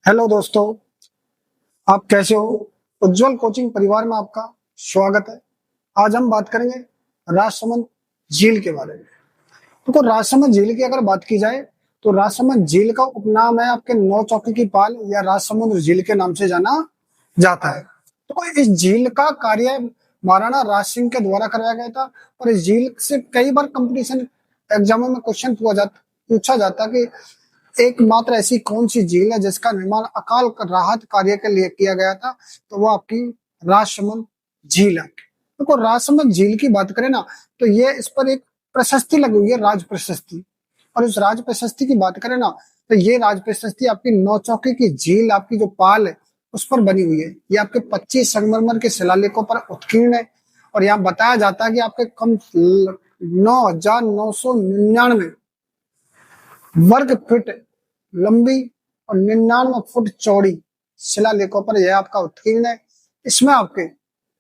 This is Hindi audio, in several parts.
हेलो दोस्तों, आप कैसे हो? उज्जवल कोचिंग परिवार में आपका स्वागत है। आज हम बात करेंगे राजसमंद झील के बारे में। देखो, राजसमंद झील की अगर बात की जाए तो राजसमंद झील का उपनाम है आपके नौ चौकी की पाल या राजसमुंद झील के नाम से जाना जाता है। तो इस झील का कार्य महाराणा राज सिंह के द्वारा करवाया गया था। और इस झील से कई बार कंपटीशन एग्जामों में क्वेश्चन पूछा जाता कि एकमात्र ऐसी कौन सी झील है जिसका निर्माण अकाल राहत कार्य के लिए किया गया था, तो वो आपकी राजसमंद झील है। देखो, राजसमंद झील की बात करें ना, तो ये इस पर एक प्रशस्ति लगी हुई है, राज प्रशस्ति। और उस राज प्रशस्ति की बात करें ना, तो ये राज प्रशस्ति आपकी नौचौकी की झील, आपकी जो पाल है उस पर बनी हुई है। ये आपके 25 संगमरमर के शिलालेखों पर उत्कीर्ण है। और यहाँ बताया जाता है कि आपके कम 9,999 वर्ग फीट लंबी और 99 फुट चौड़ी शिलालेखों पर यह आपका उत्कीर्ण है। इसमें आपके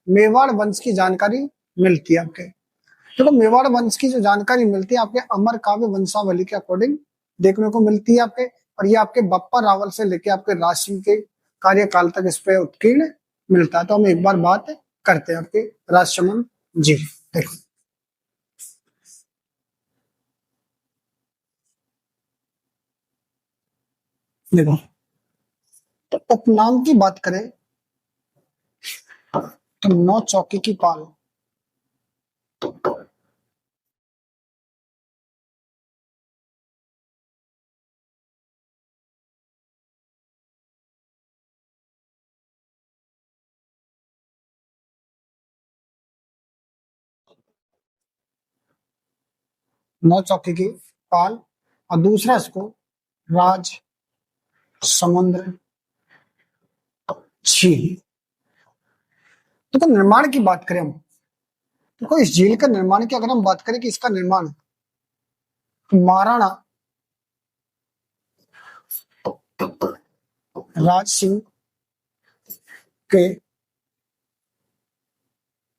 मेवाड़ वंश की जानकारी मिलती है। आपके देखो, मेवाड़ वंश की जो जानकारी मिलती है आपके अमर काव्य वंशावली के अकॉर्डिंग देखने को मिलती है आपके। और ये आपके बप्पा रावल से लेके आपके राज सिंह के कार्यकाल तक इस पे उत्कीर्ण मिलता है। तो हम एक बार बात करते हैं आपके राजसमंद जी। देखो, देखो, तो उपनाम की बात करें तो नौ चौकी की पाल। नौ चौकी की पाल और दूसरा इसको राज समुद्र झील। देखो, निर्माण की बात करें हम, देखो इस झील का निर्माण की अगर हम बात करें कि इसका निर्माण महाराणा राज सिंह के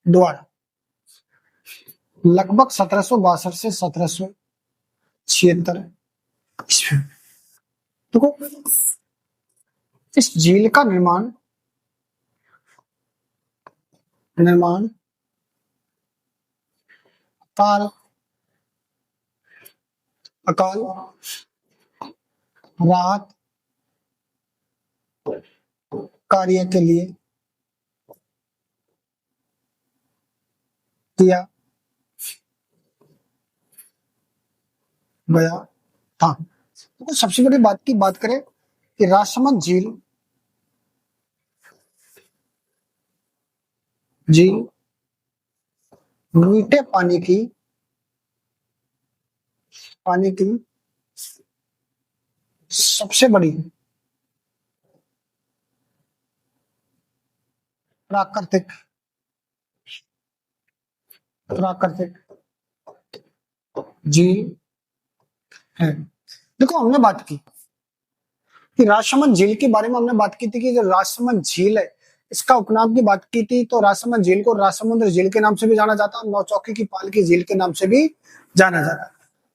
द्वारा लगभग 1762 से 1776 ईस्वी। देखो, इस झील का निर्माण निर्माण अकाल अकाल राहत कार्य के लिए किया गया था। तो सबसे बड़ी बात की बात करें कि राजसमंद झील झील मीठे पानी की सबसे बड़ी प्राकृतिक प्राकृतिक झील है। देखो, हमने बात की कि राजसमंद झील के बारे में हमने बात की थी कि जो राजसमंद झील है इसका उपनाम की बात की थी। तो राजसमंद झील को राजसमुद्र झील के नाम से भी जाना जाता है, नौचौकी की पाल की झील के नाम से भी जाना जाता है।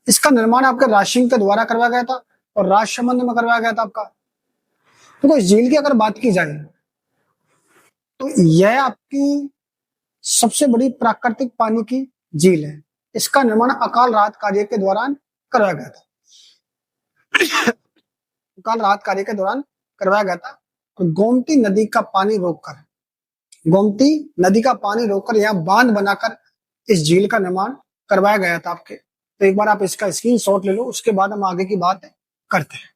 इसका निर्माण आपके राज सिंह के द्वारा करवाया गया था और राजसमंद में करवाया गया था आपका। तो इस झील की अगर बात की जाए तो यह आपकी सबसे बड़ी प्राकृतिक पानी की झील है। इसका निर्माण अकाल राहत कार्य के दौरान करवाया गया था। अकाल राहत कार्य के दौरान करवाया गया था। तो गोमती नदी का पानी रोककर यहाँ बांध बनाकर इस झील का निर्माण करवाया गया था आपके। तो एक बार आप इसका स्क्रीनशॉट ले लो, उसके बाद हम आगे की बात करते हैं।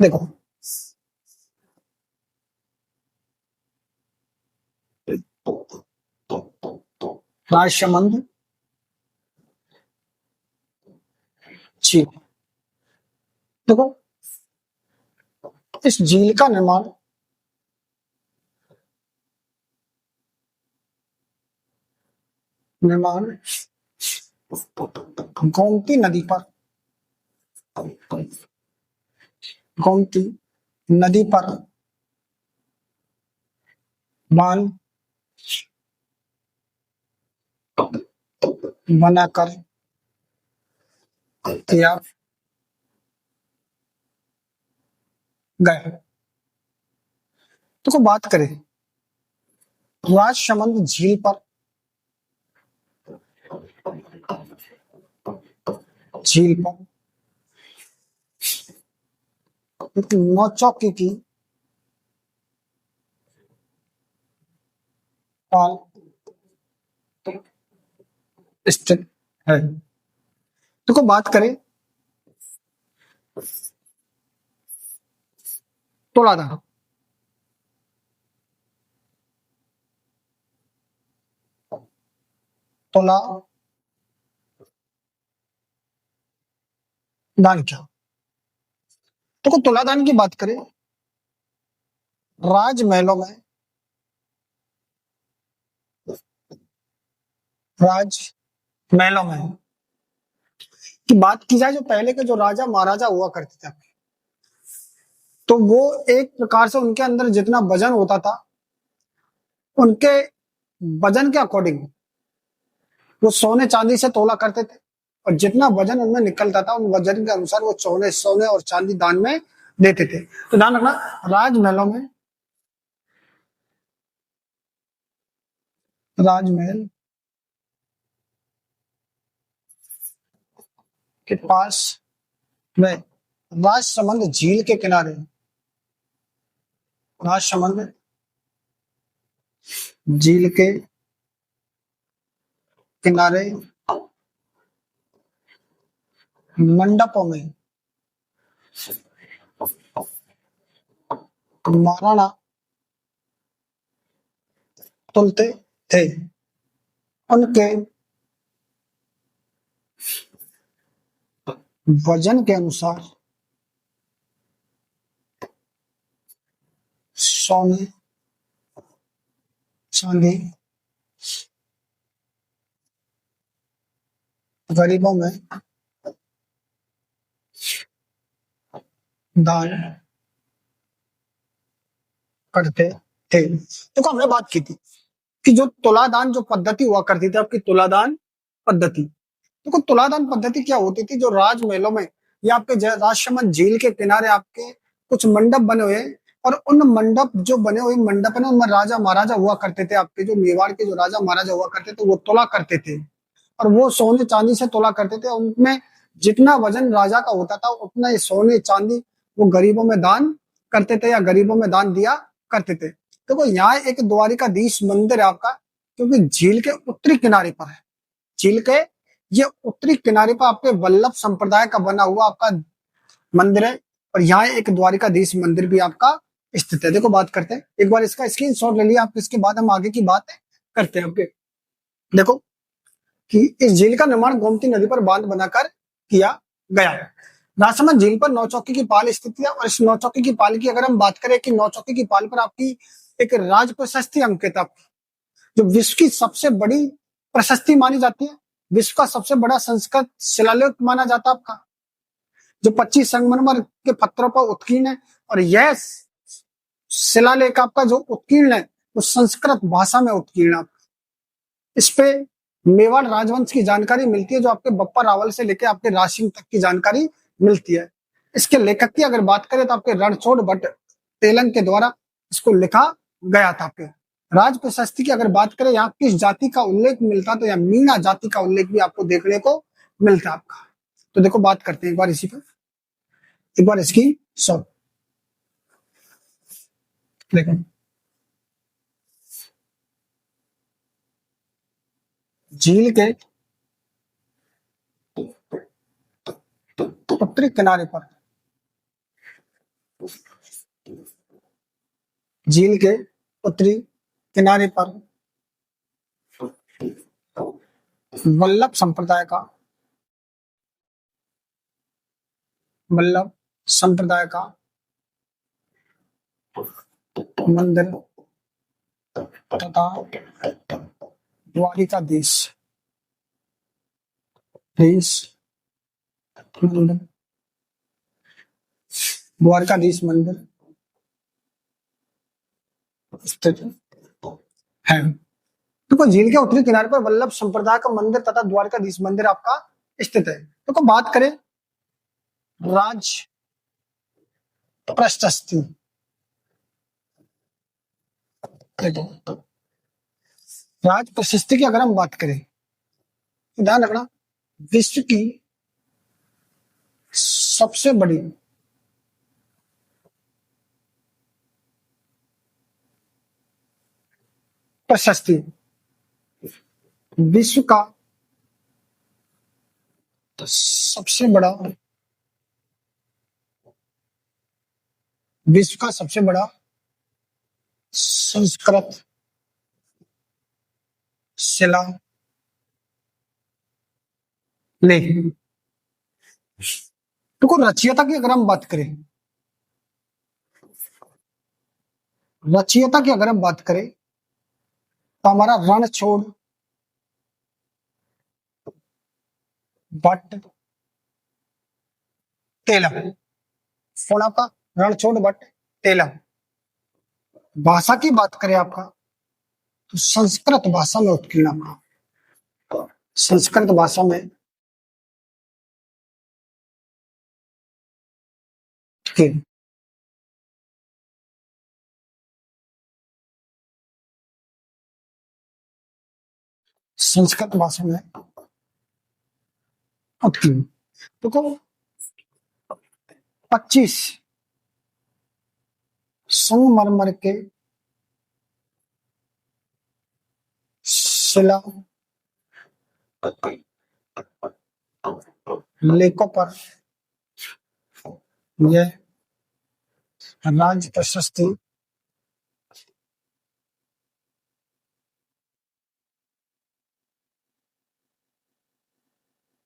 देखो, राजसमंद झील। देखो, इस झील का निर्माण गोमती नदी पर गोमती नदी पर बांध बनाकर किया गए। तो बात करें राजसमंद झील पर, झील पर एक नौचौकी की पाल स्थित है। तो बात करें तोलाधान, तोला दान क्या? तो तुलादान की बात करें, राजमहलों में, राजमहलों में की बात की जाए, जो पहले के जो राजा महाराजा हुआ करते थे, तो वो एक प्रकार से उनके अंदर जितना वजन होता था, उनके वजन के अकॉर्डिंग वो सोने चांदी से तोला करते थे, और जितना वजन उनमें निकलता था, उन वजन के अनुसार वो सोने सोने और चांदी दान में देते थे। तो ध्यान रखना, राजमहलों में, राजमहल के पास में राजसमंद झील के किनारे, राजसमंद झील के किनारे मंडपों में महाराणा तुलते थे। उनके वजन के अनुसार सोने चांदी गरीबों में दान करते थे। देखो हमने बात की थी कि जो तुलादान जो पद्धति हुआ करती थी, आपकी तुलादान पद्धति, देखो तुलादान पद्धति क्या होती थी, जो राजमहलों में या आपके राजसमंद झील के किनारे आपके कुछ मंडप बने हुए, और उन मंडप जो बने हुए मंडप है ना, उनमें राजा महाराजा हुआ करते थे, आपके जो मेवाड़ के जो राजा महाराजा हुआ करते थे, वो तोला करते थे, और वो सोने चांदी से तोला करते थे। उनमें जितना वजन राजा का होता था, उतना ही सोने चांदी वो गरीबों में दान करते थे, या गरीबों में दान दिया करते थे। देखो यहाँ एक द्वारिकाधीश मंदिर है आपका, क्योंकि झील के उत्तरी किनारे पर है, झील के ये उत्तरी किनारे पर आपके वल्लभ संप्रदाय का बना हुआ आपका मंदिर है, और यहाँ एक द्वारिकाधीश मंदिर भी आपका स्थित है। देखो बात करते हैं, एक बार इसका स्क्रीनशॉट ले लिया आप, इसके बाद हम आगे की बात करते हैं। आपके देखो कि इस झील का निर्माण गोमती नदी पर बांध बनाकर किया गया है। राजसमंद झील पर नौचौकी की पाल स्थित है, और इस नौचौकी की पाल की अगर हम बात करें कि नौचौकी की पाल पर आपकी एक राज प्रशस्ति अंकित, जो विश्व की सबसे बड़ी प्रशस्ति मानी जाती है, विश्व का सबसे बड़ा संस्कृत शिलालेख माना जाता है आपका, जो 25 संगमरमर के पत्थरों पर उत्कीर्ण है, और यह शिलालेख आपका जो उत्कीर्ण है वो संस्कृत भाषा में उत्कीर्ण है। इस पे मेवाड़ राजवंश की जानकारी मिलती है, जो आपके बप्पा रावल से लेकर आपके राज सिंह तक की जानकारी मिलती है। इसके लेखक की अगर बात करें तो आपके रणछोड़ भट्ट तेलंग के द्वारा इसको लिखा गया था। आपके राज प्रशस्ति की अगर बात करें, यहाँ किस जाति का उल्लेख मिलता, तो यहाँ मीणा जाति का उल्लेख भी आपको देखने को मिलता है आपका। तो देखो बात करते हैं एक बार इसी पर, एक बार इसकी सब देखो, झील के उत्तरी किनारे पर, झील के उत्तरी किनारे पर वल्लभ संप्रदाय का, वल्लभ संप्रदाय का मंदिर तथा द्वारिकाधीश मंदिर, द्वारिकाधीश मंदिर स्थित है। देखो झील के उत्तरी किनारे पर वल्लभ संप्रदाय का मंदिर तथा द्वारिकाधीश मंदिर आपका स्थित है। देखो बात करें प्रशस्ति। देखो राज प्रशस्ति की अगर हम बात करें तो ध्यान रखना, विश्व की सबसे बड़ी प्रशस्ति, विश्व का सबसे बड़ा, विश्व का सबसे बड़ा संस्कृत शिला लेख। तो रचयिता की अगर हम बात करें, रचयिता की अगर हम बात करें तो हमारा रणछोड़ भट्ट तेलम, कौन आपका? रणछोड़ भट्ट तेलम। भाषा की बात करें आपका तो संस्कृत भाषा में उत्कीर्ण आपका, संस्कृत भाषा में उत्कीर्ण। संस्कृत भाषा में उत्कीर्ण। देखो 25 संगमरमर के शिला लेखों पर यह राज्य प्रशस्ति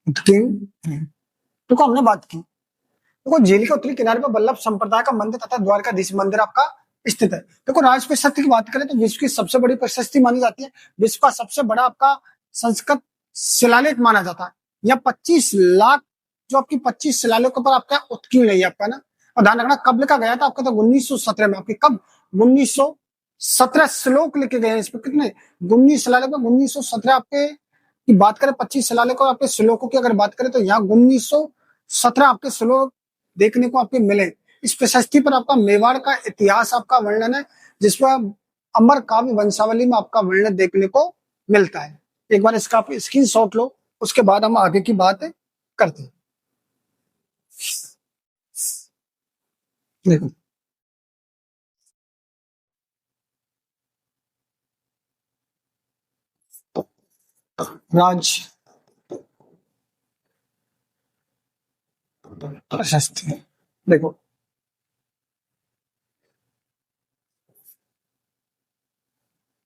उत्कीर्ण है। देखो हमने बात की, देखो झील के उत्तरी किनारे पर वल्लभ संप्रदाय का मंदिर तथा द्वारकाधीश मंदिर आपका स्थित है। देखो राज प्रशस्ति की बात करें तो विश्व की सबसे बड़ी प्रशस्ति मानी जाती है, विश्व का सबसे बड़ा आपका संस्कृत शिलालेख माना जाता है। यह 25 लाख जो आपकी 25 शिलालेखों पर आपका उत्कीर्ण है आपका ना। और ध्यान रखना कब लिखा गया था आपका? तो 1917 में आपके, कब? 1917 श्लोक लिखे गए हैं इस पर। कितने? 19 शिलालेख में 1917 आपके की बात करें, 25 शिलालेखों आपके श्लोकों की अगर बात करें तो यहाँ 1917 आपके श्लोक देखने को आपके मिले। इस प्रशस्ति पर आपका मेवाड़ का इतिहास आपका वर्णन है, जिसमें अमर काव्य वंशावली में आपका वर्णन देखने को मिलता है। एक बार इसका आप स्क्रीनशॉट लो, उसके बाद हम आगे की बात करते हैं। देखो राज प्रशस्ति, देखो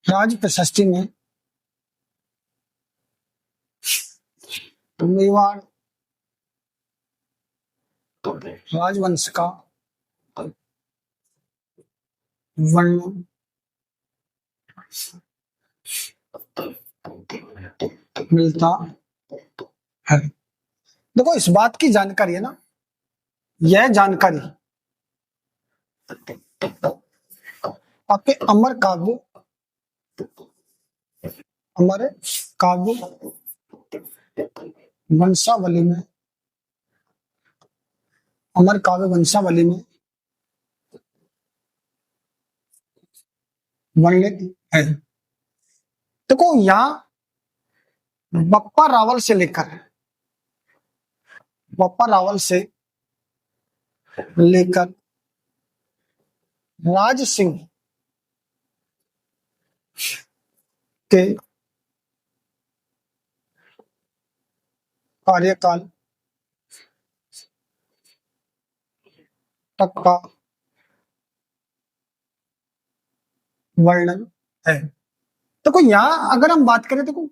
राज प्रशस्ति में मेवाड़ राजवंश का वर्णन मिलता है। देखो इस बात की जानकारी है ना, यह जानकारी आपके अमर काव्य वंशावली में, अमर काव्य वंशावली में वर्णित है। देखो यहाँ बप्पा रावल से लेकर, बप्पा रावल से लेकर राज सिंह के कार्यकाल तक का वर्णन है। देखो यहाँ अगर हम बात करें, देखो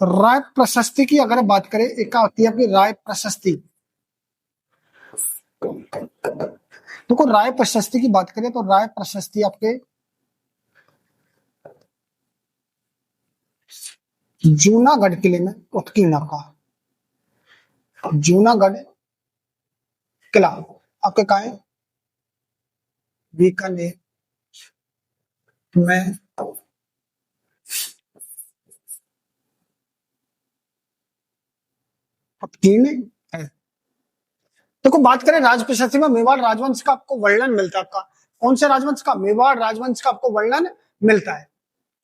राय प्रशस्ति की अगर बात करें, एक होती है आपकी राय प्रशस्ति। देखो राय प्रशस्ति की बात करें तो राय प्रशस्ति आपके जूनागढ़ किले में उत्कीर्ण का, जूनागढ़ किला आपके कहा है? बीकानेर में उत्कीर्ण है। देखो बात करें राज प्रशस्ति में, मेवाड़ राजवंश का आपको वर्णन मिलता है। आपका कौन से राजवंश का? मेवाड़ राजवंश का आपको वर्णन मिलता है।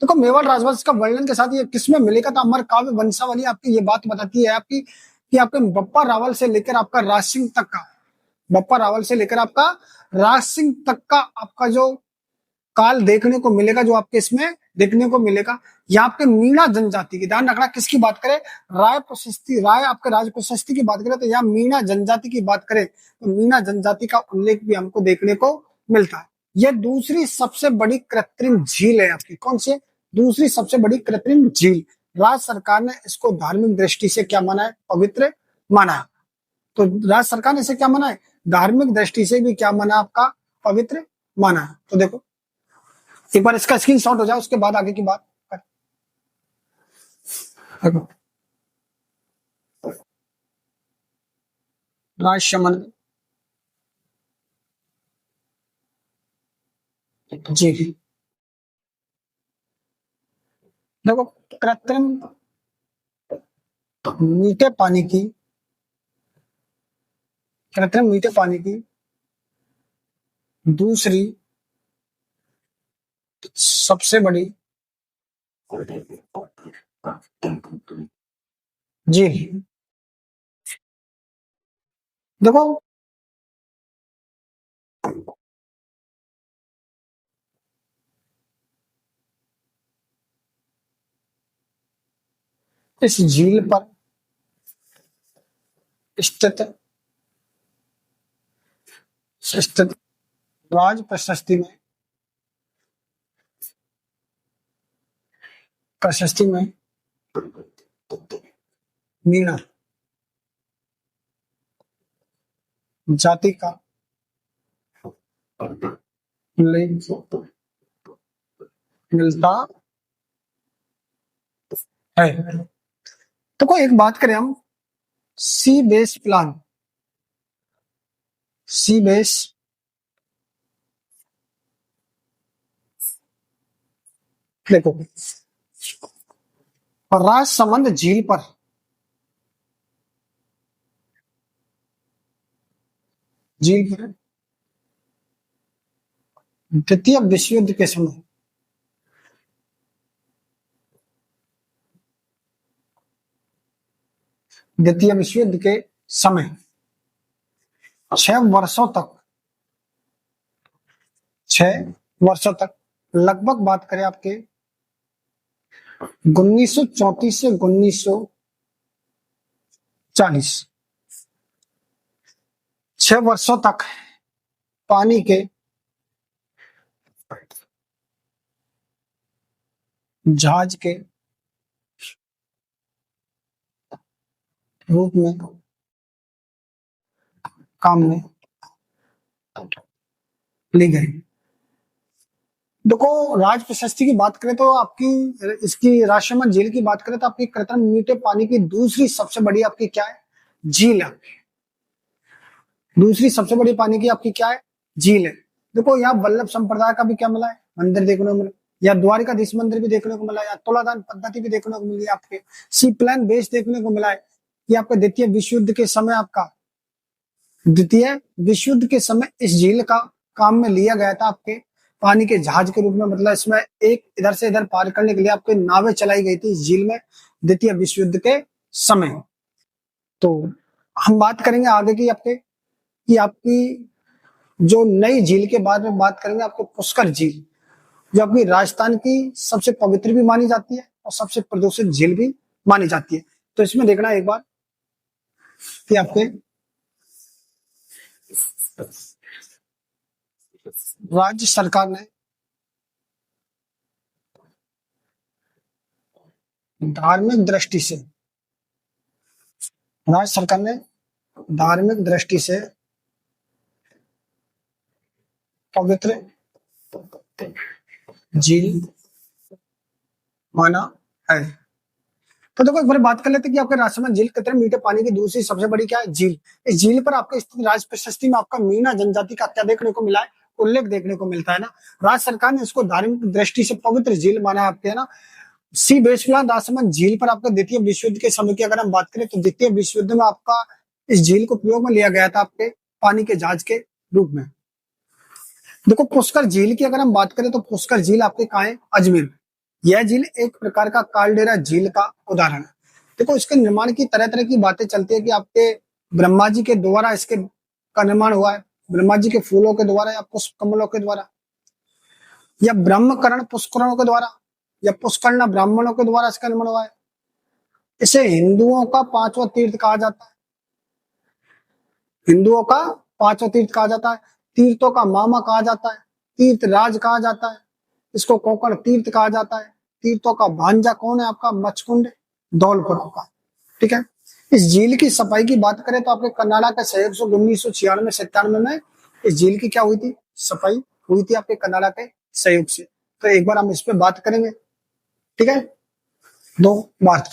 देखो मेवाड़ राजवंश का वर्णन के साथ ये किसमें मिलेगा? तो अमर काव्य वंशावली आपकी ये बात बताती है आपकी कि आपके बप्पा रावल से लेकर आपका राज सिंह तक का, बप्पा रावल से लेकर आपका राज सिंह तक का आपका जो काल देखने को मिलेगा, जो आपके इसमें देखने को मिलेगा। यहाँ पे मीणा जनजाति की, ध्यान रखना किसकी बात करें? राय प्रशस्ति, राय आपके राज प्रशस्ति की बात करें तो यहाँ मीणा जनजाति की बात करें तो मीणा जनजाति का उल्लेख भी हमको देखने को मिलता है। यह दूसरी सबसे बड़ी कृत्रिम झील है आपकी। कौन सी? दूसरी सबसे बड़ी कृत्रिम झील। राज्य सरकार ने इसको धार्मिक दृष्टि से क्या माना है? पवित्र माना है। तो राज्य सरकार ने इसे क्या माना है? धार्मिक दृष्टि से भी क्या माना? आपका पवित्र माना है। तो देखो एक बार इसका स्क्रीनशॉट हो जाए, उसके बाद आगे की बात करें। राजसमंद जी, देखो कृत्रिम मीठे पानी की, कृत्रिम मीठे पानी की दूसरी सबसे बड़ी झील। देखो इस झील पर स्थित स्थित राज प्रशस्ति में, प्रशस्ति में मीणा जाति का उल्लेख मिलता है। तो कोई एक बात करें हम, सी बेस प्लान, सी बेस देखो राजसमंद झील पर द्वितीय विश्व युद्ध के समय द्वितीय विश्व युद्ध के समय 6 वर्षों तक, 6 वर्षों तक लगभग बात करें आपके 1934 से 1940, 6 वर्षों तक पानी के जहाज के रूप में काम में ली गई। देखो राज प्रशस्ति की बात करें तो आपकी इसकी राजसमंद झील की बात करें तो आपकी कृत्रिम मीठे पानी की दूसरी सबसे बड़ी आपकी क्या है? झील है। दूसरी सबसे बड़ी पानी की आपकी क्या है? झील है। देखो यहाँ वल्लभ संप्रदाय का भी क्या मिला है? मंदिर देखने को मिला, या द्वारिकाधीश मंदिर भी देखने को मिला, या तुलादान पद्धति भी देखने को मिली, आपके सी प्लान बेस देखने को मिला है। ये आपका द्वितीय विश्व युद्ध के समय, आपका द्वितीय विश्व युद्ध के समय इस झील का काम में लिया गया था आपके पानी के जहाज के रूप में। मतलब इसमें एक इधर से इधर पार करने के लिए आपके नावें चलाई गई थी इस झील में द्वितीय विश्व युद्ध के समय। तो हम बात करेंगे आगे की आपके कि आपकी जो नई झील के बाद में बात करेंगे आपको पुष्कर झील, जो अपनी राजस्थान की सबसे पवित्र भी मानी जाती है और सबसे प्रदूषित झील भी मानी जाती है। तो इसमें देखना एक बार कि आपके राज्य सरकार ने धार्मिक दृष्टि से, राज्य सरकार ने धार्मिक दृष्टि से पवित्र झील माना है। तो देखो एक बार बात कर लेते हैं कि आपके राजसमंद झील कृत्रिम मीठे पानी की दूसरी सबसे बड़ी क्या है? झील। इस झील पर आपके स्थित राज प्रशस्ति में आपका मीणा जनजाति का क्या देखने को मिला है? उल्लेख देखने को मिलता है ना। राज्य सरकार ने इसको धार्मिक दृष्टि से पवित्र झील माना है आपके, है ना। सी बेसलान राजसमंद झील पर आपका द्वितीय विश्व युद्ध के समय की अगर हम बात करें तो द्वितीय विश्व युद्ध में आपका इस झील को प्रयोग में लिया गया था आपके पानी के जहाज के रूप में। देखो पुष्कर झील की अगर हम बात करें तो पुष्कर झील आपके कहाँ है? अजमेर में। यह झील एक प्रकार का कालडेरा झील का उदाहरण है। देखो इसके निर्माण की तरह तरह की बातें चलती है कि आपके ब्रह्मा जी के द्वारा इसके का निर्माण हुआ है, ब्रह्मा जी के फूलों के द्वारा या पुष्प कमलों के द्वारा, या ब्रह्मकरण पुष्करणों के द्वारा, या पुष्करण ब्राह्मणों के द्वारा इसका निर्माण हुआ है। इसे हिंदुओं का पांचवा तीर्थ कहा जाता है। हिंदुओं का पांचवा तीर्थ कहा जाता है। तीर्थों का मामा कहा जाता है, तीर्थ राज कहा जाता है, इसको कोकण तीर्थ कहा जाता है। तीर्थों का भांजा कौन है? आपका मचकुंड धौलपुर का। ठीक है। इस झील की सफाई की बात करें तो आपके कर्नाटक के सहयोग से 1996-97 में इस झील की क्या हुई थी? सफाई हुई थी आपके कर्नाटक के सहयोग से। तो एक बार हम इस पे बात करेंगे। ठीक है, दो बात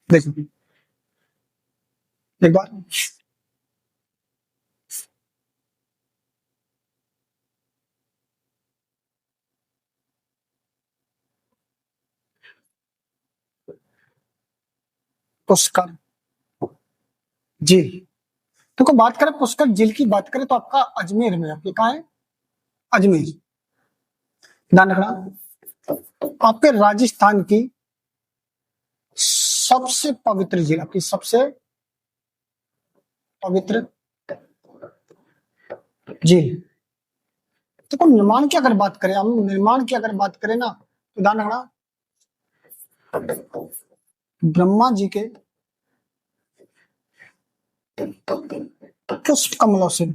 करते हैं। देखो एक बार पुष्कर झील, देखो बात करें पुष्कर झील की बात करें तो आपका अजमेर में, आपके कहाँ है? अजमेर। ध्यान रखना आपके राजस्थान की सबसे पवित्र झील, आपकी सबसे पवित्र झील। देखो निर्माण की अगर बात करें, हम निर्माण की अगर बात करें ना तो ध्यान रखना ब्रह्मा जी के पुष्प कमलों से,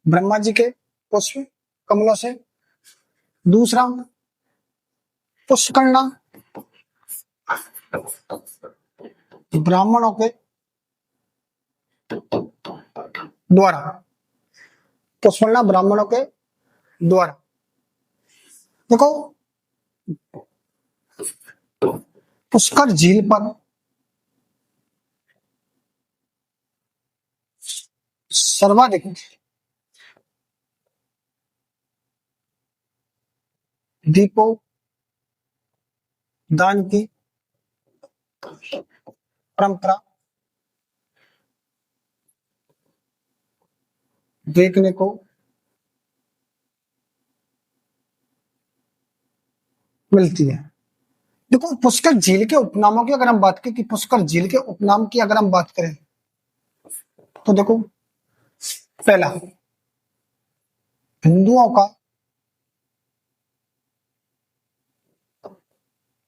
ब्रह्मा जी के पुष्प कमलों से। दूसरा पुष्करना ब्राह्मणों के द्वारा, पुष्करना ब्राह्मणों के द्वारा। देखो पुष्कर झील पर सर्वाधिक दीपों दान की परंपरा देखने को मिलती है। देखो पुष्कर झील के उपनामों की अगर हम बात करें कि पुष्कर झील के उपनाम की अगर हम बात करें तो देखो पहला हिंदुओं का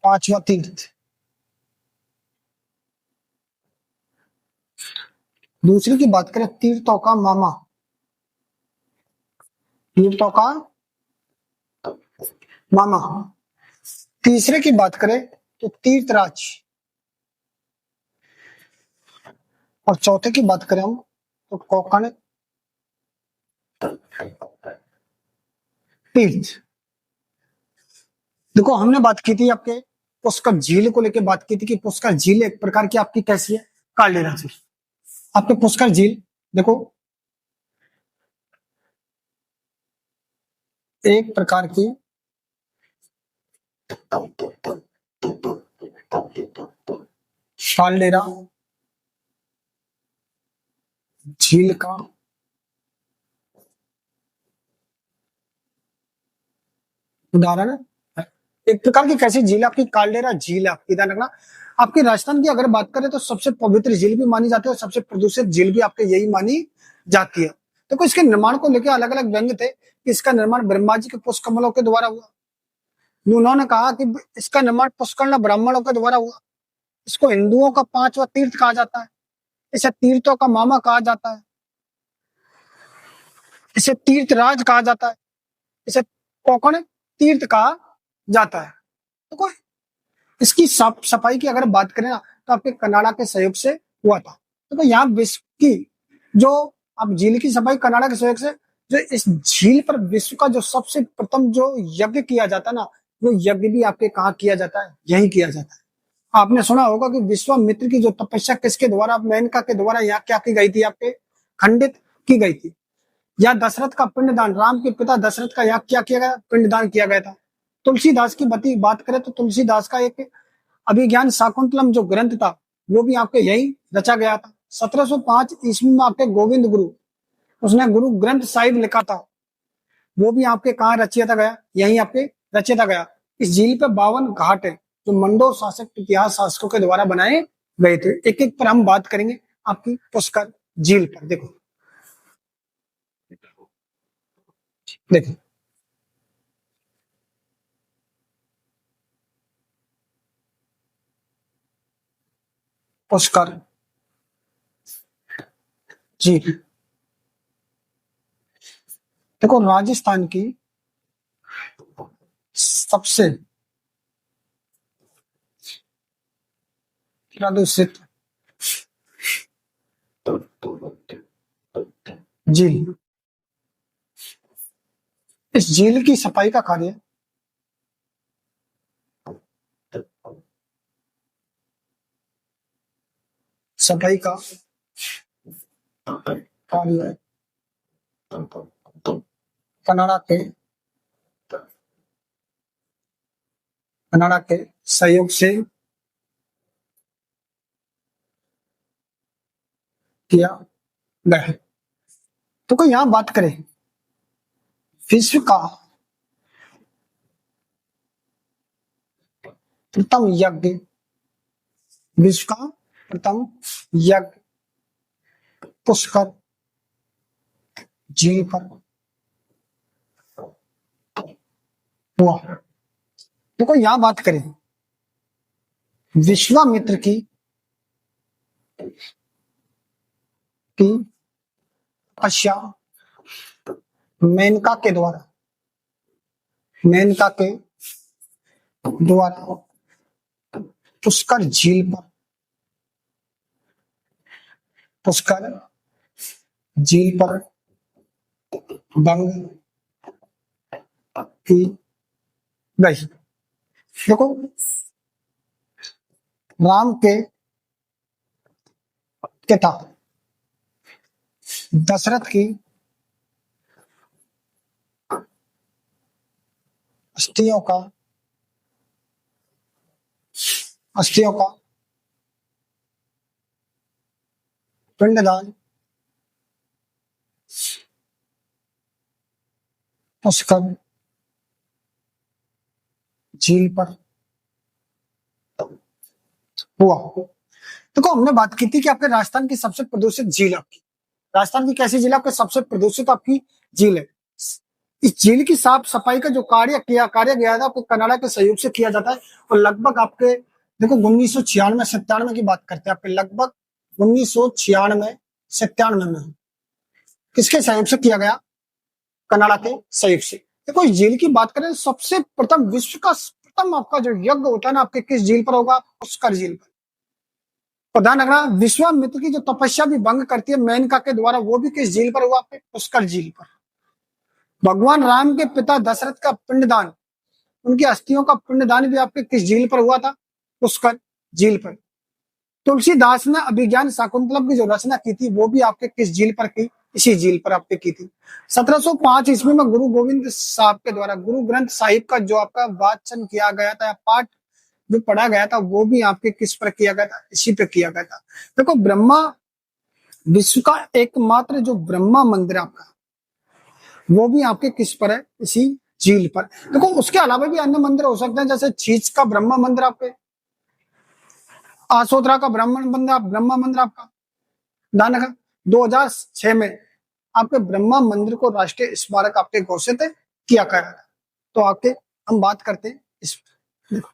पांचवा तीर्थ, दूसरी की बात करें तीर्थों का मामा, तीर्थों का मामा। तीसरे की बात करें तो तीर्थराज, और चौथे की बात करें हम तो कोकण तीर्थ। देखो हमने बात की थी आपके पुष्कर झील को लेकर, बात की थी कि पुष्कर झील एक प्रकार की आपकी कैसी है? कालडेरा झील। आपके पुष्कर झील देखो एक प्रकार की कालडेरा झील का उदाहरण है। एक प्रकार की कैसी झील? आपकी कालडेरा झील है आपकी। ध्यान रखना आपके राजस्थान की अगर बात करें तो सबसे पवित्र झील भी मानी जाती है और सबसे प्रदूषित झील भी आपके यही मानी जाती है। देखो इसके निर्माण को लेकर अलग अलग व्यंग थे कि इसका निर्माण ब्रह्मा जी के पुष्प कमलों के द्वारा हुआ। उन्होंने कहा कि इसका निर्माण पुष्कर्ण ब्राह्मणों के द्वारा हुआ। इसको हिंदुओं का पांचवा तीर्थ कहा जाता है। इसे तीर्थों का मामा कहा जाता है। इसे तीर्थराज कहा जाता है। इसे कोकण तीर्थ कहा जाता है। देखो इसकी साफ सफाई की अगर बात करें ना तो आपके कर्नाटक के सहयोग से हुआ था। देखो यहाँ विश्व की जो अब झील की सफाई कर्नाटक के सहयोग से, जो इस झील पर विश्व का जो सबसे प्रथम जो यज्ञ किया जाता है ना, वो यज्ञ भी आपके कहाँ किया जाता है? यही किया जाता है। आपने सुना होगा कि विश्वामित्र की जो तपस्या किसके द्वारा, मेनका के द्वारा यहाँ क्या की गई थी? आपके खंडित की गई थी। या दशरथ का पिंडदान, राम के पिता दशरथ का यहाँ क्या किया गया? पिंडदान किया गया था। तुलसीदास की बात करें तो तुलसीदास का एक अभिज्ञान शाकुंतलम जो ग्रंथ था वो भी आपके यही रचा गया था। 1705 ईस्वी में आपके गोविंद गुरु, उसने गुरु ग्रंथ साहिब लिखा था, वो भी आपके कहाँ रचियता गया, यही आपके रचियता गया। इस झील पे 52 घाट है जो मंडो शासक इतिहास शासकों के द्वारा बनाए गए थे। एक एक पर हम बात करेंगे आपकी पुष्कर झील पर। देखो देखो पुष्कर झील, देखो राजस्थान की सबसे प्रदूषित झील। इस झील की सफाई का कार्य सफाई का कार्य कनाडा के सहयोग से किया गया है। तो कोई यहां बात करें विश्व का प्रथम यज्ञ, विश्व का प्रथम यज्ञ पुष्कर झील पर हुआ। देखो यहां बात करें विश्वामित्र की तपस्या मेनका के द्वारा पुष्कर झील पर भंग की गई। देखो राम के पिता दशरथ की अस्थियों का पिंडदान पुष्कर झील पर हुआ। देखो हमने बात की थी कि आपके राजस्थान की सबसे प्रदूषित झील, आपकी राजस्थान की कैसी झील, आपके सबसे प्रदूषित आपकी झील है। इस झील की साफ सफाई का जो कार्य गया था आपको कनाडा के सहयोग से किया जाता है। और लगभग आपके देखो 1996-97 की बात करते हैं, आपके लगभग 1996-97 में किसके सहयोग से किया गया, कनाडा के सहयोग से। देखो इस झील की बात करें सबसे प्रथम विश्व का प्रथम आपका जो यज्ञ होता है ना आपके किस झील पर होगा, पुष्कर झील पर। प्रधान रखना विश्वामित्र की जो तपस्या भी भंग करती है मेनका के द्वारा, वो भी किस झील पर हुआ, आपके पुष्कर झील पर। भगवान राम के पिता दशरथ का पिंडदान, उनकी अस्थियों का पिंडदान भी आपके किस झील पर हुआ था, पुष्कर झील पर। तुलसीदास ने अभिज्ञान शाकुंतलम की जो रचना की थी वो भी आपके किस झील पर की, इसी झील पर आपके की थी। 1705 ईस्वी में गुरु गोविंद साहब के द्वारा गुरु ग्रंथ साहिब का जो आपका वाचन किया गया था, पाठ जो पढ़ा गया था, वो भी आपके किस पर किया गया था, इसी पे किया गया था। देखो ब्रह्मा, विश्व का एकमात्र जो ब्रह्मा मंदिर आपका, वो भी आपके किस पर है, इसी झील पर। देखो उसके अलावा भी अन्य मंदिर हो सकते हैं, जैसे छीच का ब्रह्मा मंदिर आपके, आसोदरा का ब्रह्मा मंदिर आपका दानगा 2006 में आपके ब्रह्मा मंदिर को राष्ट्रीय स्मारक आपके घोषित किया गया था। तो आपके हम बात करते हैं इस, देखो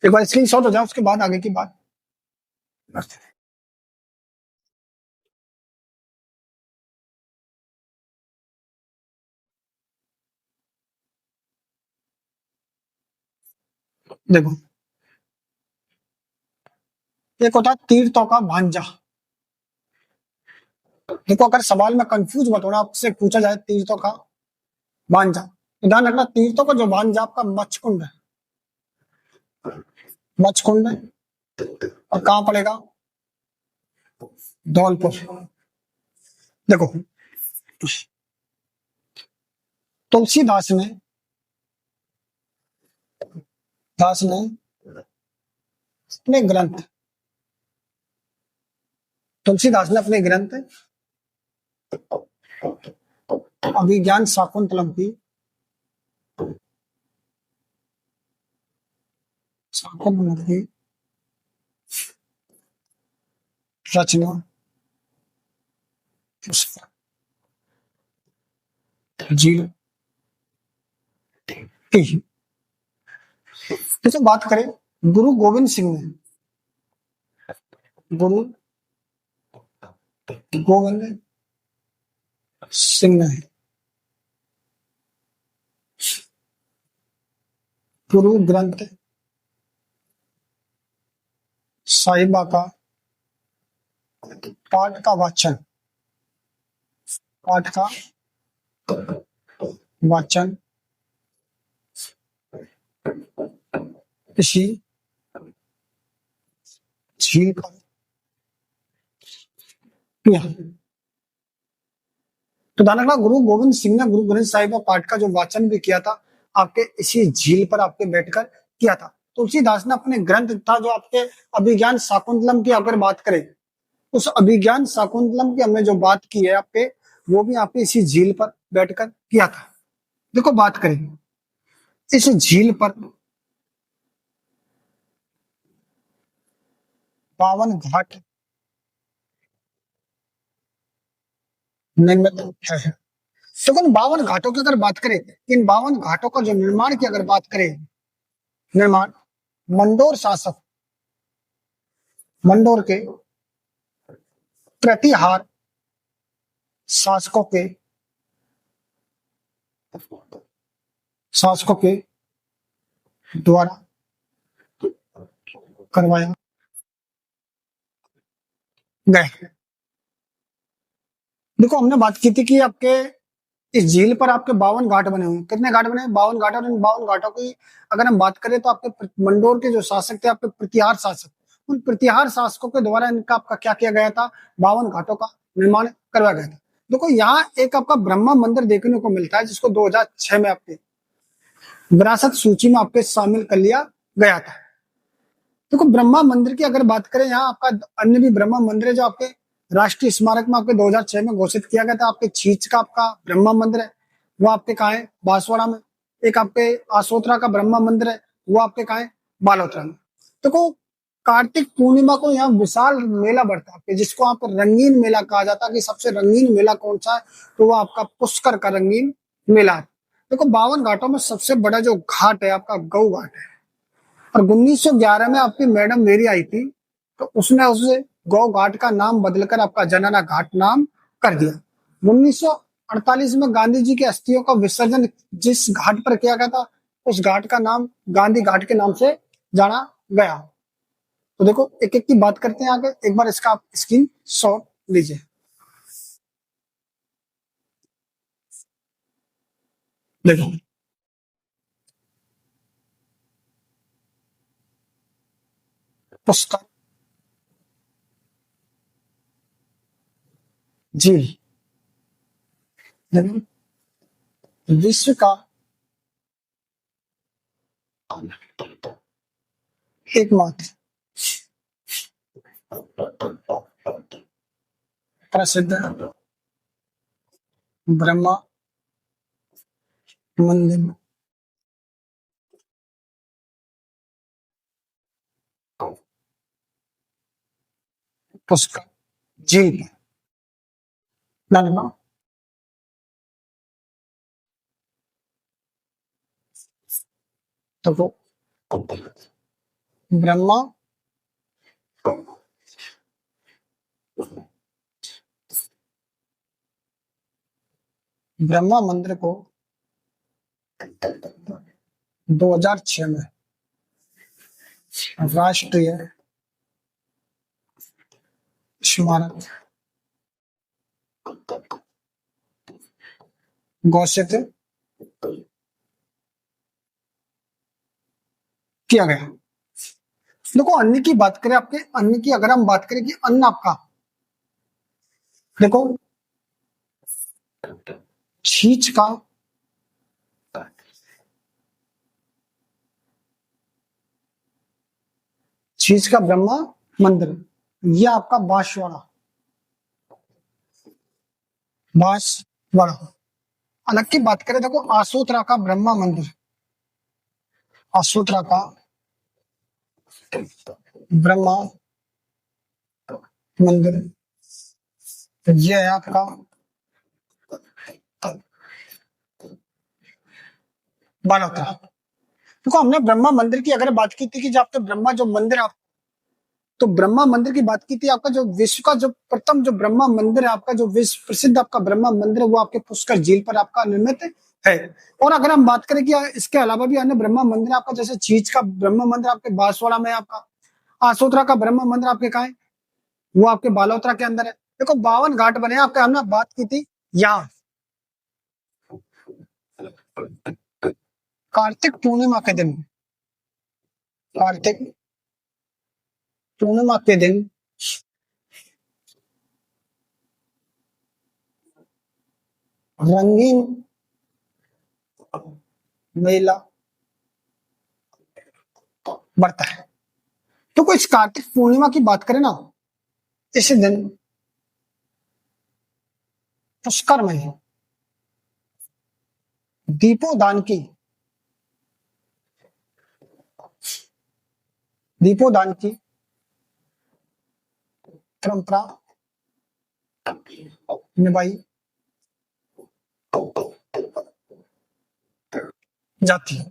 एक बार स्क्रीनशॉट हो जाए उसके बाद आगे की बात करते हैं। देखो एक होता है तीर्थों का भांजा। देखो अगर सवाल में कंफ्यूज मत होना, आपसे पूछा जाए तीर्थों का भांजा, ध्यान रखना तीर्थों का जो भांजा आपका मचकुंड है, मचकुंड है और कहां पड़ेगा, धौलपुर। देखो तुलसीदास ने अपने ग्रंथ, तुलसीदास ने अपने ग्रंथ अभिज्ञान शाकुंतलम की रचना जील की। जैसे बात करें गुरु गोविंद सिंह ने, गुरु गोविंद सिंह ने गुरु ग्रंथ साहिबा का पाठ का वाचन, पाठ का वाचन इसी झील पर किया। तो ध्यान रखना, गुरु गोविंद सिंह ने गुरु ग्रंथ साहिब पाठ का जो वाचन भी किया था आपके इसी झील पर आपके बैठकर किया था। तुलसीदास ने अपने ग्रंथ था जो आपके अभिज्ञान शाकुंतलम की अगर बात करें, उस अभिज्ञान शाकुंतलम की हमने जो बात की है आपके, वो भी आपके इसी झील पर बैठकर किया था। देखो बात करें इस झील पर 52 घाट निर्मित है। तो इन 52 घाटों की अगर बात करें, इन 52 घाटों का जो निर्माण की अगर बात करें, निर्माण मंडोर शासक, मंडोर के प्रतिहार शासकों के द्वारा करवाया गया। देखो हमने बात की थी कि आपके इस झील पर आपके 52 घाट बने हुए हैं। कितने घाट बने हैं? 52 घाट। और इन 52 घाटों की अगर हम बात करें तो आपके मंडोर के जो शासक थे आपके प्रतिहार शासक, उन प्रतिहार शासकों के द्वारा इनका आपका क्या किया गया था? 52 घाटों का निर्माण करवाया गया था। देखो यहाँ एक आपका ब्रह्मा मंदिर देखने को मिलता है जिसको 2006 में आपके विरासत सूची में आपके शामिल कर लिया गया था। देखो ब्रह्मा मंदिर की अगर बात करें, यहाँ आपका अन्य भी ब्रह्मा मंदिर है जो आपके राष्ट्रीय स्मारक में आपके 2006 में घोषित किया गया था। आपके छीच का आपका ब्रह्मा मंदिर है, वो आपके कहा है? बांसवाड़ा में। एक आपके आसोतरा का ब्रह्मा मंदिर है, वो आपके कहा है? बालोतरा में। देखो कार्तिक पूर्णिमा को यहाँ विशाल मेला बढ़ता है आपके, जिसको आप रंगीन मेला कहा जाता है कि सबसे रंगीन मेला कौन सा है, तो वो आपका पुष्कर का रंगीन मेला है। देखो 52 घाटों में सबसे बड़ा जो घाट है आपका गौ घाट है। और 1911 में आपकी मैडम मेरी आई थी, तो उसने उसे गौ घाट का नाम बदलकर आपका जनना घाट नाम कर दिया। 1948 में गांधी जी की अस्थियों का विसर्जन जिस घाट पर किया गया था, उस घाट का नाम गांधी घाट के नाम से जाना गया। तो देखो एक एक की बात करते हैं आगे, एक बार इसका आप स्क्रीन शॉट लीजिए। देखो पुष्कर झील विश्व का एकमात्र प्रसिद्ध ब्रह्मा मंदिर पुष्कर झील लगभग तो वो ब्रह्मा ब्रह्मा मंदिर को 2006 में राष्ट्रीय स्मारक घोषित किया गया। देखो अन्य की बात करें, आपके अन्य की अगर हम बात करें कि अन्न आपका, देखो छींच का चीज का ब्रह्मा मंदिर, ये आपका बांसवाड़ा। अलग की बात करें, देखो आसोतरा का ब्रह्मा मंदिर, आसोतरा का ब्रह्मा मंदिर, ये है आपका बालोतरा। देखो हमने ब्रह्मा मंदिर की अगर बात की थी कि जो आपके ब्रह्मा जो मंदिर आप, तो ब्रह्मा मंदिर की बात की थी, आपका जो विश्व का जो प्रथम जो ब्रह्मा मंदिर है आपका, जो विश्व प्रसिद्ध आपका ब्रह्मा मंदिर है, वो आपके पुष्कर झील पर आपका निर्मित है। और अगर हम बात करें कि इसके अलावा भी अन्य ब्रह्मा मंदिर आपका, जैसे चीज का ब्रह्मा मंदिर आपके बांसवाड़ा में, आपका आसोतरा का ब्रह्मा मंदिर आपके कहा है, वो आपके बालोतरा के अंदर है। देखो 52 घाट बने आपके, हमने बात की थी यहाँ कार्तिक पूर्णिमा के दिन, कार्तिक पूर्णिमा के दिन रंगीन मेला बढ़ता है। तो कोई इस कार्तिक पूर्णिमा की बात करें ना, इस दिन पुष्कर में दीपोदान की दीपोदान की परंपरा निभाई जाती है।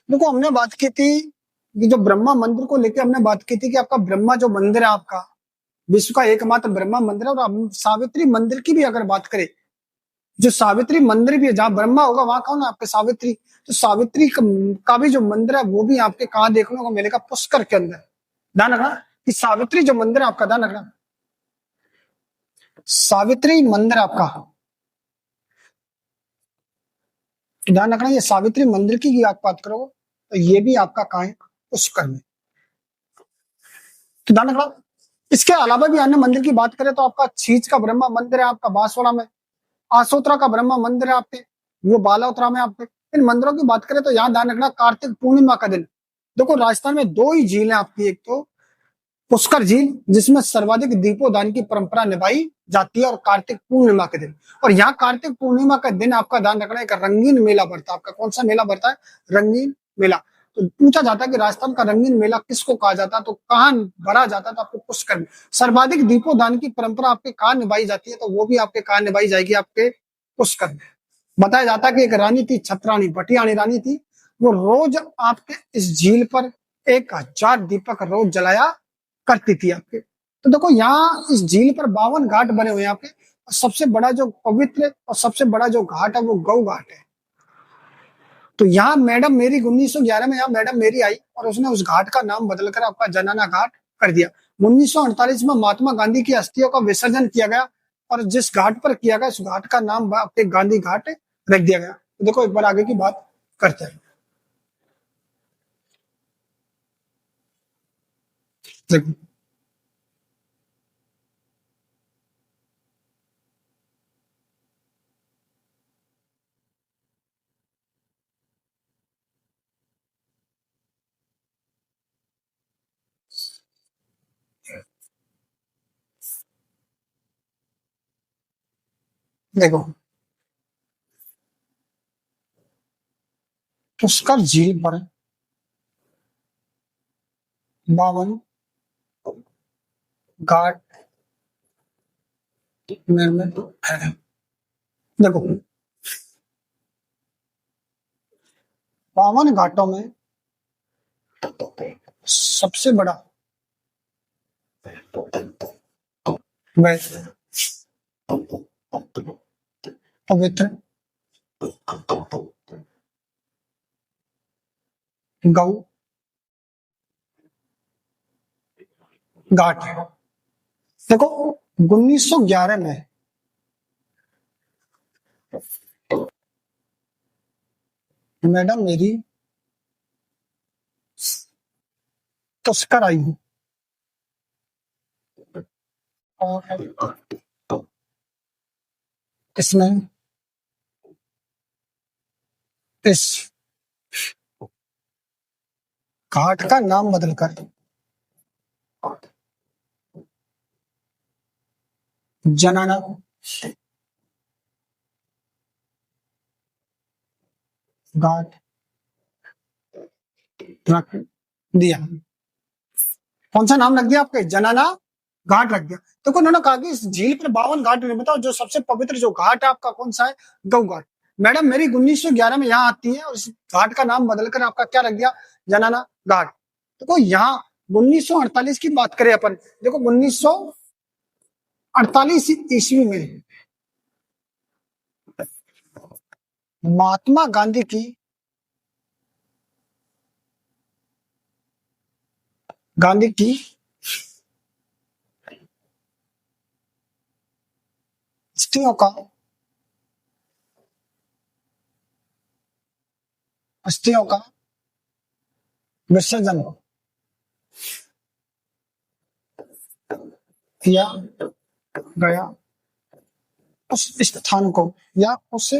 देखो हमने बात की थी कि जो ब्रह्मा मंदिर को लेकर हमने बात की थी कि आपका ब्रह्मा जो मंदिर है आपका विश्व का एकमात्र ब्रह्मा मंदिर है। और हम सावित्री मंदिर की भी अगर बात करें, जो सावित्री मंदिर भी है, जहां ब्रह्मा होगा वहां कौन है आपके सावित्री। तो सावित्री का भी जो मंदिर है वो भी आपके कहा देखने को मिलेगा, पुष्कर के अंदर। ध्यान रखना कि सावित्री जो मंदिर है आपका, ध्यान रखना सावित्री मंदिर आपका, ध्यान रखना ये सावित्री मंदिर की आप बात करो तो ये भी आपका कहा है पुष्कर में। तो ध्यान रखना इसके अलावा भी अन्य मंदिर की बात करें तो आपका छीज का ब्रह्मा मंदिर है आपका बांसवाड़ा में, आसोतरा का ब्रह्मा मंदिर है आपके वो बालोतरा में आपके। इन मंदिरों की बात करें तो यहाँ ध्यान रखना कार्तिक पूर्णिमा का दिन, देखो राजस्थान में दो ही झील है आपकी, एक तो पुष्कर झील जिसमें सर्वाधिक दीपोदान की परंपरा निभाई जाती है, और कार्तिक पूर्णिमा के दिन। और यहाँ कार्तिक पूर्णिमा का दिन आपका ध्यान रखना एक रंगीन मेला बढ़ता है आपका। कौन सा मेला बढ़ता है? रंगीन मेला। तो पूछा जाता है कि राजस्थान का रंगीन मेला किसको कहा जाता है, तो कहाँ भरा जाता है, तो आपको पुष्कर में। सर्वाधिक दीपोदान की परंपरा आपके कहाँ निभाई जाती है, तो वो भी आपके कहाँ निभाई जाएगी, आपके पुष्कर में। बताया जाता है कि एक रानी थी छत्रानी, भटियाणी रानी थी, वो रोज आपके इस झील पर 1000 दीपक रोज जलाया करती थी आपके। तो देखो यहाँ इस झील पर 52 घाट बने हुए हैं आपके। और सबसे बड़ा जो पवित्र और सबसे बड़ा जो घाट है वो गौ घाट है। तो यहाँ मैडम मेरी 1911 में यहाँ मैडम मेरी आई और उसने उस घाट का नाम बदलकर आपका जनाना घाट कर दिया। 1948 में महात्मा गांधी की अस्थियों का विसर्जन किया गया और जिस घाट पर किया गया उस घाट का नाम आपके गांधी घाट रख दिया गया। तो देखो एक बार आगे की बात करते हैं। देखो देखो पुष्कर झील पर 52 घाट निर्मित है। देखो 52 घाटों में सबसे बड़ा वह पवित्र गौ घाट है। देखो 1911 में मैडम मेरी तस्कर आई हूँ और इसने इस घाट का नाम बदलकर जनाना घाट रख दिया। कौन सा नाम रख दिया आपके? जनाना घाट रख दिया। तो उन्होंने कहा कि इस झील पर 52 घाट नहीं, बताओ जो सबसे पवित्र जो घाट है आपका कौन सा है? गौ घाट। मैडम मेरी 1911 में यहाँ आती है और इस घाट का नाम बदलकर आपका क्या रख दिया? जनाना घाट। देखो यहाँ 1948 की बात करें अपन, देखो 1948 ईस्वी में महात्मा गांधी की अस्थियों का विसर्जन किया गया। उस स्थान को या उस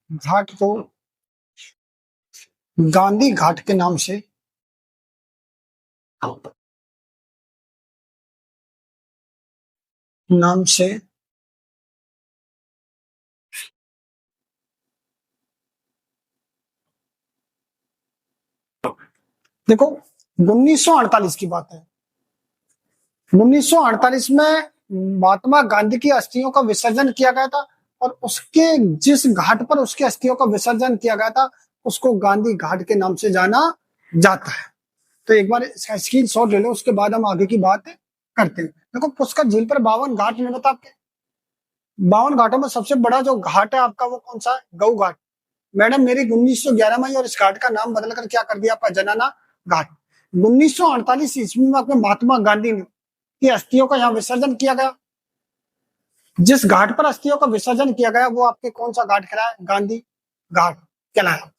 घाट को गांधी घाट के नाम से नाम से देखो 1948 की बात है। 1948 में महात्मा गांधी की अस्थियों का विसर्जन किया गया था और उसके जिस घाट पर उसकी अस्थियों का विसर्जन किया गया था उसको गांधी घाट के नाम से जाना जाता है। तो एक बार इसका स्क्रीन शॉट ले लो, उसके बाद हम आगे की बात करते हैं। देखो पुष्कर झील पर 52 घाट नहीं, बता आपके 52 घाटों में सबसे बड़ा जो घाट है आपका वो कौन सा है? गौ घाट। मैडम मेरी 1911 में और इस घाट का नाम बदलकर क्या कर दिया आपका? जनाना घाट। 1948 ईस्वी में आपके महात्मा गांधी ने की अस्थियों का यहाँ विसर्जन किया गया। जिस घाट पर अस्थियों का विसर्जन किया गया वो आपके कौन सा घाट कहलाया? गांधी घाट कहलाया।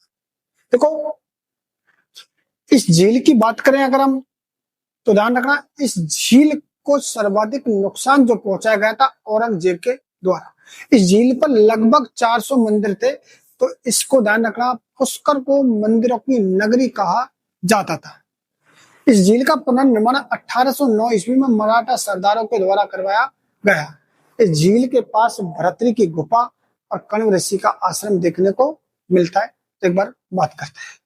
देखो इस झील की बात करें अगर हम, तो ध्यान रखना इस झील को सर्वाधिक नुकसान जो पहुंचाया गया था औरंगजेब के द्वारा। इस झील पर लगभग 400 मंदिर थे, तो इसको ध्यान रखना पुष्कर को मंदिरों की नगरी कहा जाता था। इस झील का पुनर्निर्माण 1809 ईस्वी में मराठा सरदारों के द्वारा करवाया गया। इस झील के पास भरतरी की गुफा और कण्व ऋषि का आश्रम देखने को मिलता है। तो एक बार बात करते हैं।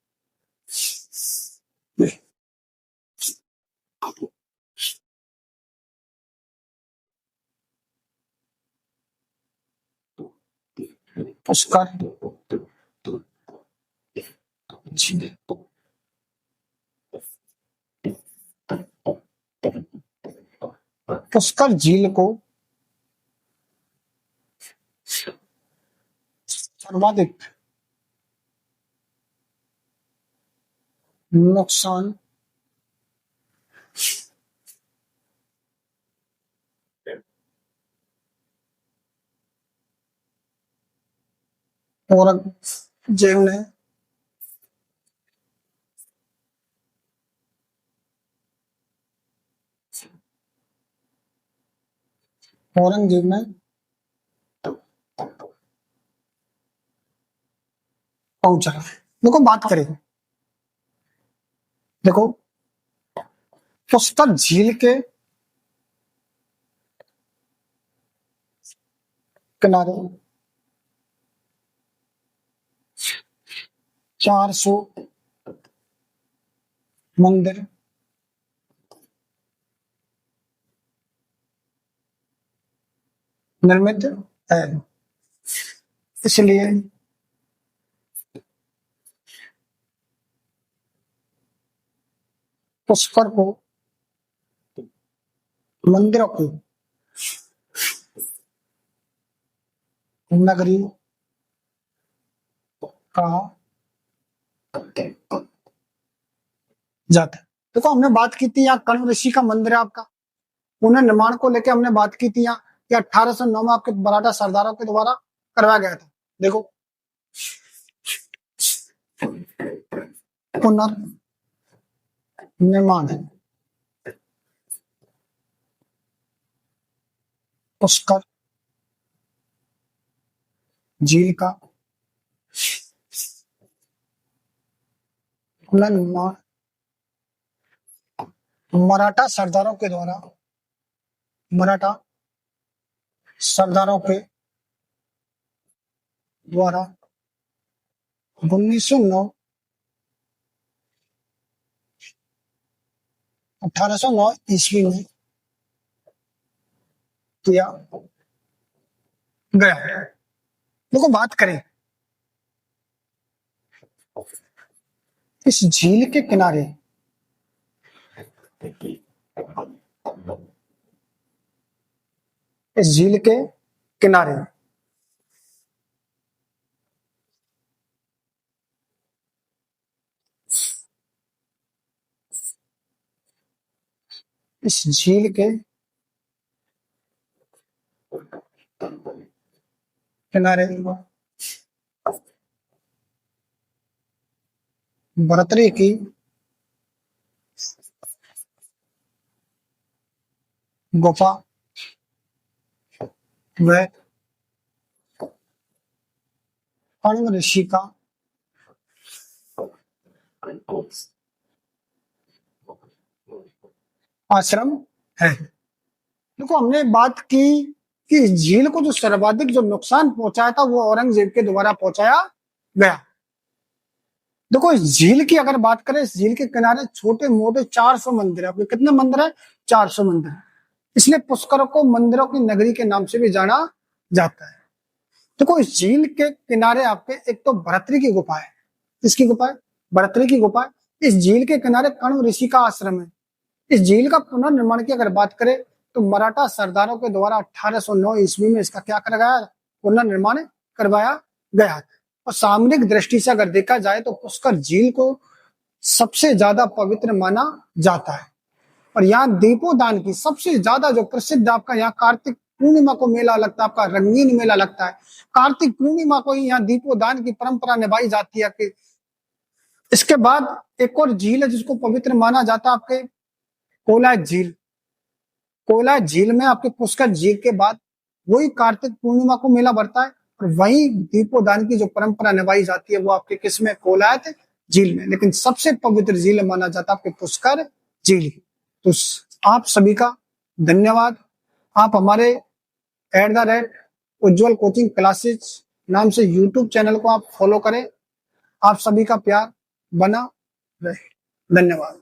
पुष्कर झील पुष्कर झील को सर्वाधिक नुकसान औरंगजेब ने औरंगजेब ने पहुंचा। देखो बात करें, देखो पुष्कर झील के किनारे 400 मंदिर निर्मित है। इसलिए पुष्कर को मंदिरों की नगरी कहा जाता है। देखो हमने बात की थी यहाँ कण्व ऋषि का मंदिर है आपका, पुनर्निर्माण को लेकर हमने बात की थी यहाँ, कि 1809 में आपके मराठा सरदारों के द्वारा करवाया गया था। देखो पुनर्निर्माण है पुष्कर झील का पुनर्निर्माण मराठा सरदारों के द्वारा मराठा सरदारों के द्वारा 1909 1809 ईस्वी में किया गया। देखो बात करें इस झील के किनारे इस झील के किनारे इस झील के किनारे बरतरी की गुफा व कण्व ऋषि का आश्रम है। देखो हमने बात की कि इस झील को जो सर्वाधिक जो नुकसान पहुंचाया था वो औरंगजेब के द्वारा पहुंचाया गया। देखो इस झील की अगर बात करें, इस झील के किनारे छोटे मोटे 400 मंदिर है। आपके कितने मंदिर है? 400 मंदिर। इसलिए पुष्कर को मंदिरों की नगरी के नाम से भी जाना जाता है। देखो इस झील के किनारे आपके एक तो भरतरी की गुफा है। किसकी गुफा है? भरतरी की गुफा है। इस झील के किनारे कण्व ऋषि का आश्रम है। इस झील का पुनर्निर्माण की अगर बात करें तो मराठा सरदारों के द्वारा 1809 ईस्वी में इसका क्या करा गया? पुनर्निर्माण करवाया गया। और सामरिक दृष्टि से अगर देखा जाए तो पुष्कर झील को सबसे ज्यादा पवित्र माना जाता है। और यहाँ दीपोदान की सबसे ज्यादा जो प्रसिद्ध आपका यहाँ कार्तिक पूर्णिमा को मेला लगता है, आपका रंगीन मेला लगता है। कार्तिक पूर्णिमा को ही यहाँ दीपोदान की परंपरा निभाई जाती है। कि इसके बाद एक और झील है जिसको पवित्र माना जाता है, आपके कोलायत झील। कोयला झील में आपके पुष्कर झील के बाद वही कार्तिक पूर्णिमा को मेला भरता है। और वही दीपोदान की जो परंपरा निभाई जाती है वो आपके किसमें? कोलायत झील में। लेकिन सबसे पवित्र झील माना जाता है आपके पुष्कर झील। तो आप सभी का धन्यवाद। आप हमारे @उज्ज्वल कोचिंग क्लासेस नाम से यूट्यूब चैनल को आप फॉलो करें। आप सभी का प्यार बना रहे। धन्यवाद।